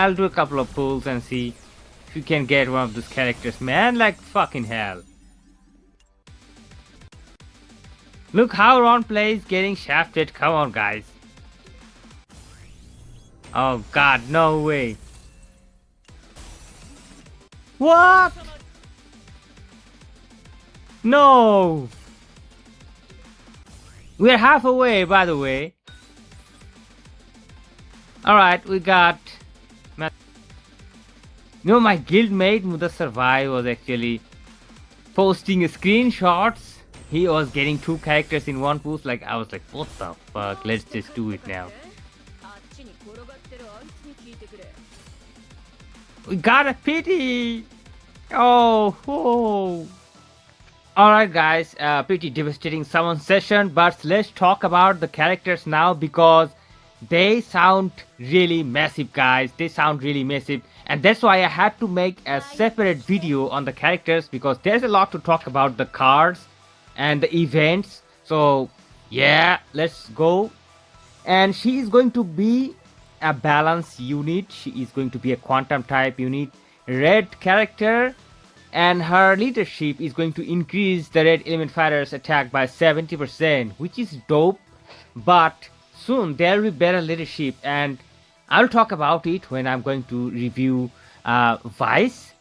I'll do a couple of pulls and see if you can get one of those characters, man. Like fucking hell. Look how Ron plays getting shafted. Come on, guys. Oh god, no way. What? No. We're half away, by the way. Alright, we got... You know, my guildmate Mudassar Bhai was actually posting screenshots. He was getting 2 characters in one post. Like, I was like, what the fuck? Let's just do it now. We got a pity! Oh. Alright guys, pretty devastating summon session, but let's talk about the characters now because they sound really massive, guys. They sound really massive, and that's why I had to make a separate video on the characters because there's a lot to talk about the cards and the events. So yeah, let's go. And she is going to be a balance unit. She is going to be a quantum type unit, red character, and her leadership is going to increase the red element fighters attack by 70%, which is dope. But soon there will be better leadership, and I'll talk about it when I'm going to review Vice,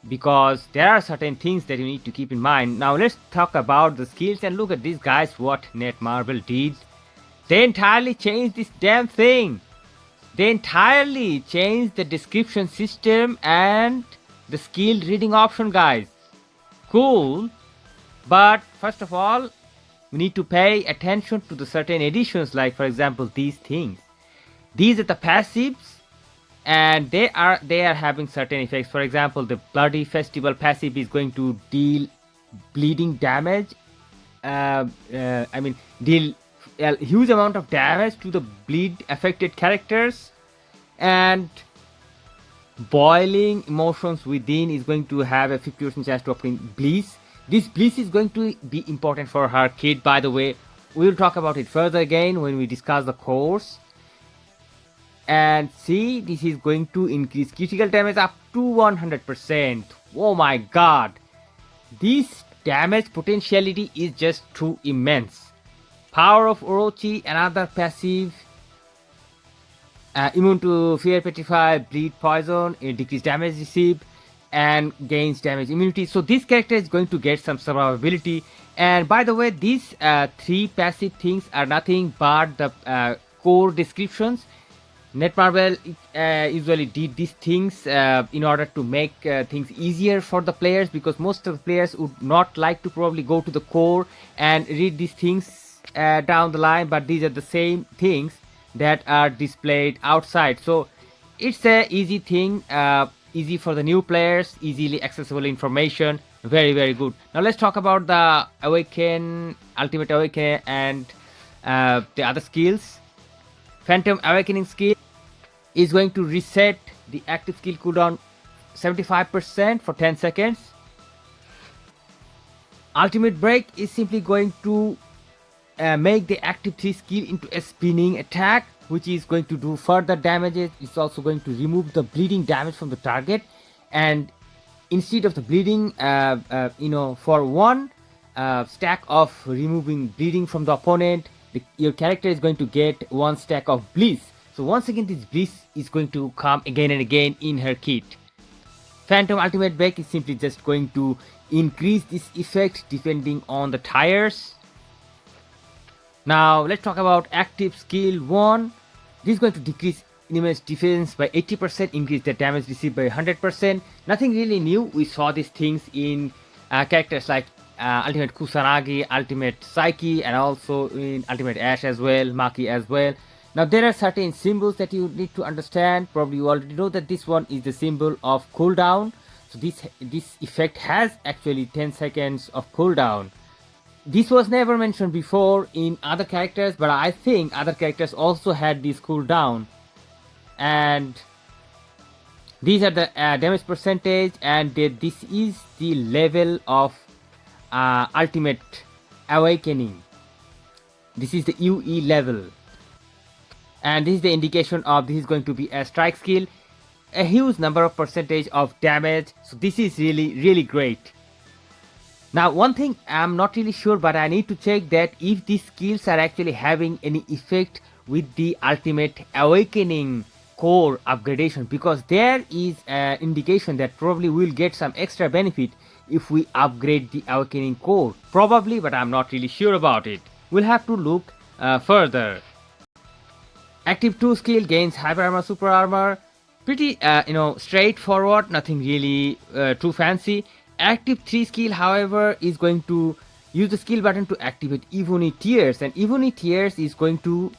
because there are certain things that you need to keep in mind. Now let's talk about the skills, and look at these guys, what netmarble did. They entirely changed this damn thing. They entirely changed the description system and the skill reading option, guys. Cool. But first of all, we need to pay attention to the certain additions, like for example these things. These are the passives, and they are having certain effects. For example, the Bloody Festival passive is going to deal bleeding damage. Deal a huge amount of damage to the bleed affected characters, and boiling emotions within is going to have a 50% chance to obtain bliss. This bliss is going to be important for her kid, by the way. We'll talk about it further again when we discuss the course. And see, this is going to increase critical damage up to 100%. Oh my god, this damage potentiality is just too immense. Power of Orochi, another passive, immune to fear, petrify, bleed, poison, decrease damage received, and gains damage immunity. So this character is going to get some survivability. And by the way, these 3 passive things are nothing but the core descriptions. Netmarble usually did these things in order to make things easier for the players, because most of the players would not like to probably go to the core and read these things down the line, but these are the same things that are displayed outside. So it's a easy thing, easy for the new players, easily accessible information, very very good. Now let's talk about the Awaken, Ultimate Awaken, and the other skills. Phantom Awakening skill is going to reset the active skill cooldown 75% for 10 seconds. Ultimate Break is simply going to make the active 3 skill into a spinning attack, which is going to do further damages. It's also going to remove the bleeding damage from the target, and instead of the bleeding, for 1 stack of removing bleeding from the opponent, your character is going to get 1 stack of bliss. So once again, this bliss is going to come again and again in her kit. Phantom Ultimate Break is simply just going to increase this effect depending on the tires. Now let's talk about active skill 1. This is going to decrease enemy's defense by 80%, increase their damage received by 100%. Nothing really new. We saw these things in characters like Ultimate Kusanagi, Ultimate Psyche, and also in Ultimate Ash as well, Maki as well. Now there are certain symbols that you need to understand. Probably you already know that this one is the symbol of cooldown. So this effect has actually 10 seconds of cooldown. This was never mentioned before in other characters, but I think other characters also had this cooldown. And these are the damage percentage, and this is the level of Ultimate Awakening. This is the UE level, and this is the indication of this is going to be a strike skill. a huge number of percentage of damage. So this is really great. Now one thing I'm not really sure, but I need to check that if these skills are actually having any effect with the ultimate awakening core upgradation, because there is an indication that probably we'll get some extra benefit if we upgrade the awakening core. Probably, but I'm not really sure about it. We'll have to look further. Active 2 skill gains hyper armor, super armor. Pretty straightforward, nothing really too fancy. Active 3 skill, however, is going to use the skill button to activate Ebony Tears, and Ebony Tears is going to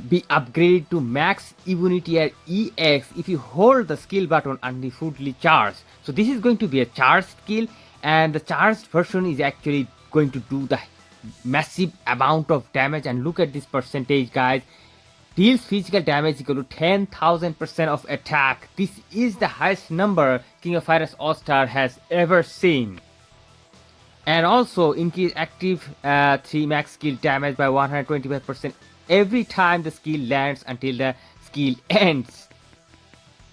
be upgraded to max Ebony Tier EX if you hold the skill button until fully charged. So this is going to be a charged skill, and the charged version is actually going to do the massive amount of damage. And look at this percentage, guys. Deals physical damage equal to 10,000% of attack. This is the highest number King of Fighters All-Star has ever seen. And also increase active 3 max skill damage by 125% every time the skill lands until the skill ends.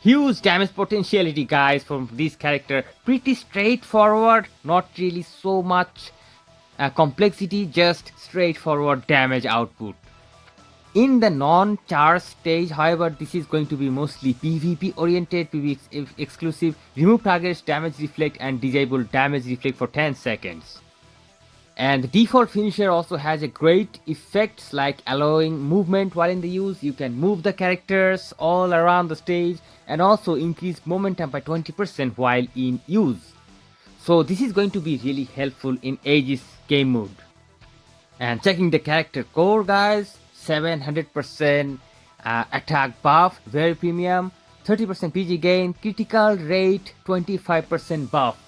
Huge damage potentiality, guys, from this character. Pretty straightforward, not really so much complexity, just straightforward damage output. In the non-charge stage, however, this is going to be mostly PvP oriented, PvP exclusive. Remove targets damage reflect and disable damage reflect for 10 seconds. And the default finisher also has a great effects like allowing movement while in the use. You can move the characters all around the stage and also increase momentum by 20% while in use. So this is going to be really helpful in Aegis game mode. And checking the character core, guys. 700% attack buff, very premium, 30% PG gain, critical rate 25% buff.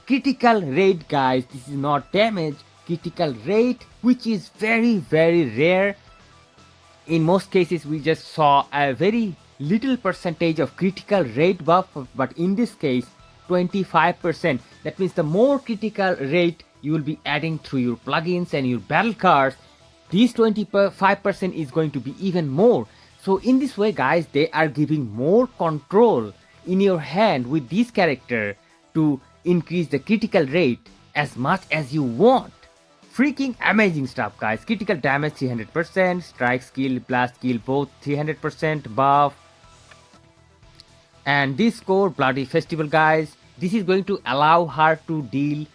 Critical rate, guys, this is not damage, critical rate, which is very rare. In most cases we just saw a very little percentage of critical rate buff, but in this case 25%. That means the more critical rate you will be adding through your plugins and your battle cards, this 25% is going to be even more. So in this way, guys, they are giving more control in your hand with this character to increase the critical rate as much as you want. Freaking amazing stuff, guys. Critical damage 300%, strike skill, blast skill both 300% buff. And this core, Bloody Festival, guys, this is going to allow her to deal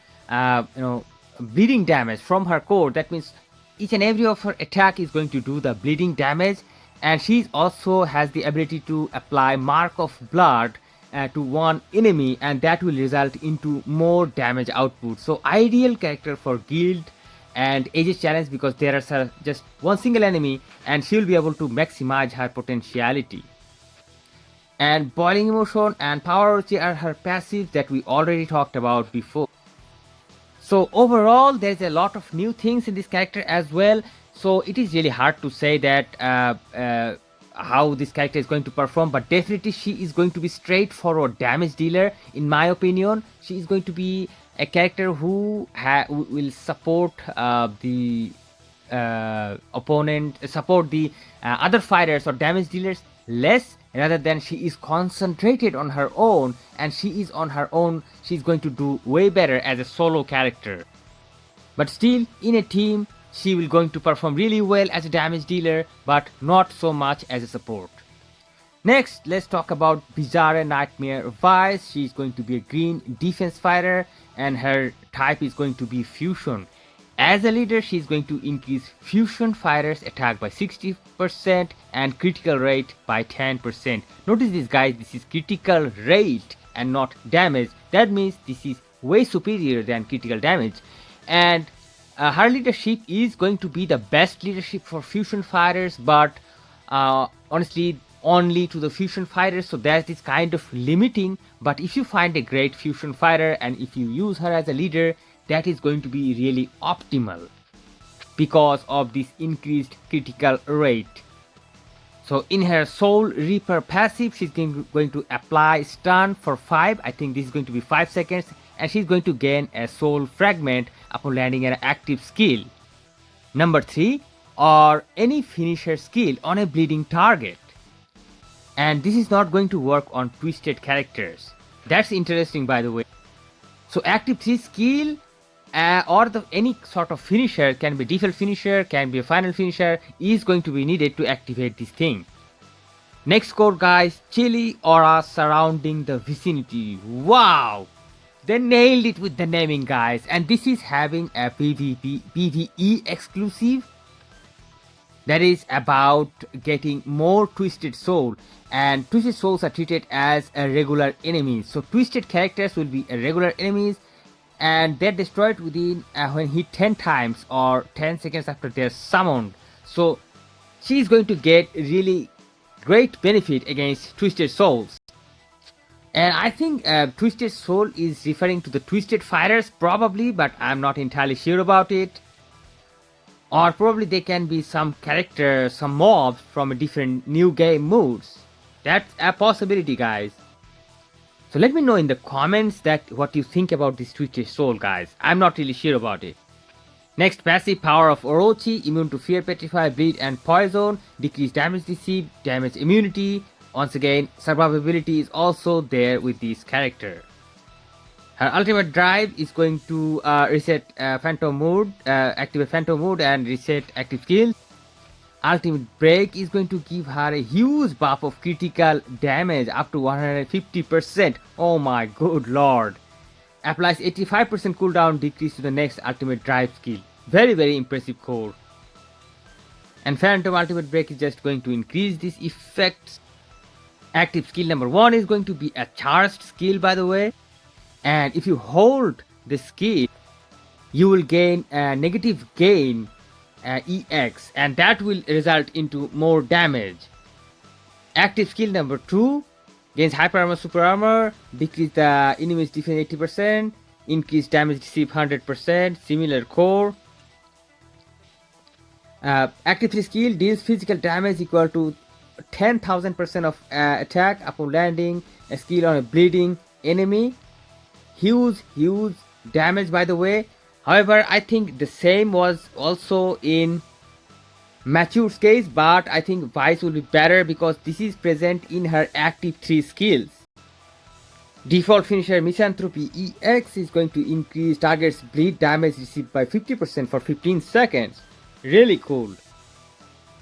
bleeding damage from her core. That means each and every of her attack is going to do the bleeding damage, and she also has the ability to apply Mark of Blood to one enemy, and that will result into more damage output. So ideal character for guild and Aegis challenge, because there is just one single enemy and she will be able to maximize her potentiality. And Boiling Emotion and Power Orgy are her passives that we already talked about before. So overall, there's a lot of new things in this character as well. So it is really hard to say that how this character is going to perform, but definitely she is going to be straightforward damage dealer. In my opinion, she is going to be a character who will support the opponent, support the other fighters or damage dealers less, rather than she is concentrated on her own, and she is on her own, she's going to do way better as a solo character. But still, in a team, she will going to perform really well as a damage dealer, but not so much as a support. Next, let's talk about Bizarre Nightmare Vice. She's going to be a green defense fighter, and her type is going to be fusion. As a leader, she is going to increase fusion fighters attack by 60% and critical rate by 10%. Notice this, guys, this is critical rate and not damage. That means this is way superior than critical damage. And her leadership is going to be the best leadership for fusion fighters, but honestly only to the fusion fighters, so that is kind of limiting. But if you find a great fusion fighter and if you use her as a leader, that is going to be really optimal because of this increased critical rate. So in her Soul Reaper passive, she's going to apply stun for 5, I think this is going to be 5 seconds, and she's going to gain a soul fragment upon landing an active skill. Number 3, or any finisher skill on a bleeding target. And this is not going to work on twisted characters. That's interesting, by the way. So active 3 skill or any sort of finisher, can be default finisher, can be a final finisher, is going to be needed to activate this thing. Next core, guys, chilly aura surrounding the vicinity. Wow, they nailed it with the naming, guys. And this is having a PvE exclusive that is about getting more twisted soul, and twisted souls are treated as a regular enemies. So twisted characters will be a regular enemies, and they're destroyed within when hit 10 times or 10 seconds after they're summoned. So she's going to get really great benefit against twisted souls. And I think twisted soul is referring to the twisted fighters probably, but I'm not entirely sure about it. Or probably they can be some character, some mobs from a different new game modes. That's a possibility, guys. So let me know in the comments that what you think about this twisted soul, guys. I'm not really sure about it. Next, passive power of Orochi, immune to fear, petrify, bleed and poison, decrease damage received, damage immunity. Once again, survivability is also there with this character. Her ultimate drive is going to reset phantom mode, activate phantom mode and reset active skills. Ultimate break is going to give her a huge buff of critical damage up to 150%. Oh my good lord. Applies 85% cooldown decrease to the next ultimate drive skill. Very very impressive core. And phantom ultimate break is just going to increase this effect. Active skill number 1 is going to be a charged skill, by the way. And if you hold the skill, you will gain a negative gain EX, and that will result into more damage. Active skill number 2 gains hyper armor, super armor, decrease the enemy's defense 80%, increase damage received 100%, similar core. Active 3 skill deals physical damage equal to 10,000% of attack upon landing a skill on a bleeding enemy. Huge damage, by the way. However, I think the same was also in Mature's case, but I think Vice will be better because this is present in her active 3 skills. Default finisher Misanthropy EX is going to increase target's bleed damage received by 50% for 15 seconds. Really cool.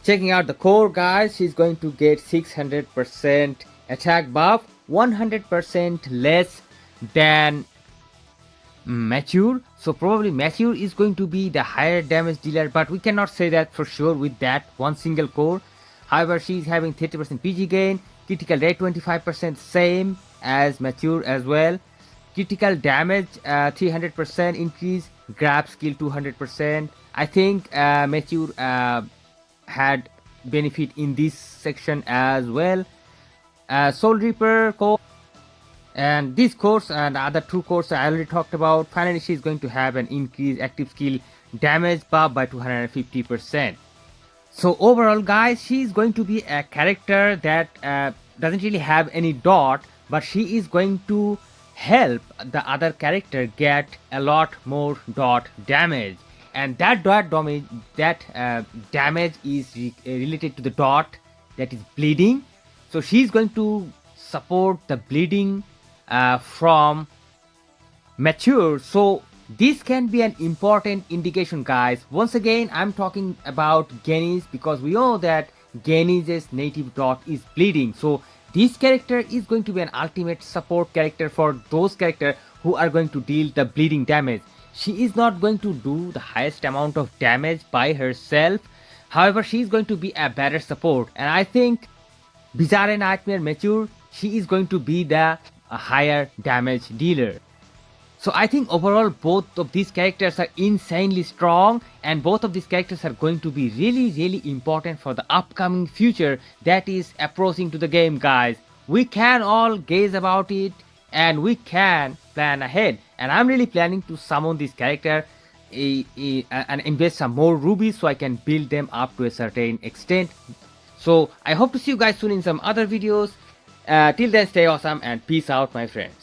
Checking out the core, guys, she's going to get 600% attack buff, 100% less than Mature. So probably Mature is going to be the higher damage dealer, but we cannot say that for sure with that one single core. However, she is having 30% PG gain, critical rate 25%, same as Mature as well. Critical damage 300% increase, grab skill 200%. I think Mature had benefit in this section as well. Soul Reaper core, and this course and other 2 courses I already talked about. Finally, she is going to have an increased active skill damage buff by 250%. So overall, guys, she is going to be a character that doesn't really have any dot, but she is going to help the other character get a lot more dot damage. And that damage is related to the dot that is bleeding. So she's going to support the bleeding from Mature. So this can be an important indication, guys. Once again, I'm talking about Genny's because we know that Genny's native dot is bleeding. So this character is going to be an ultimate support character for those characters who are going to deal the bleeding damage. She is not going to do the highest amount of damage by herself. However, she is going to be a better support, and I think Bizarre Nightmare Mature, she is going to be the higher damage dealer. So I think overall both of these characters are insanely strong, and both of these characters are going to be really important for the upcoming future that is approaching to the game, guys. We can all gaze about it and we can plan ahead, and I'm really planning to summon this character and invest some more rubies so I can build them up to a certain extent. So I hope to see you guys soon in some other videos. Till then, stay awesome and peace out, my friends.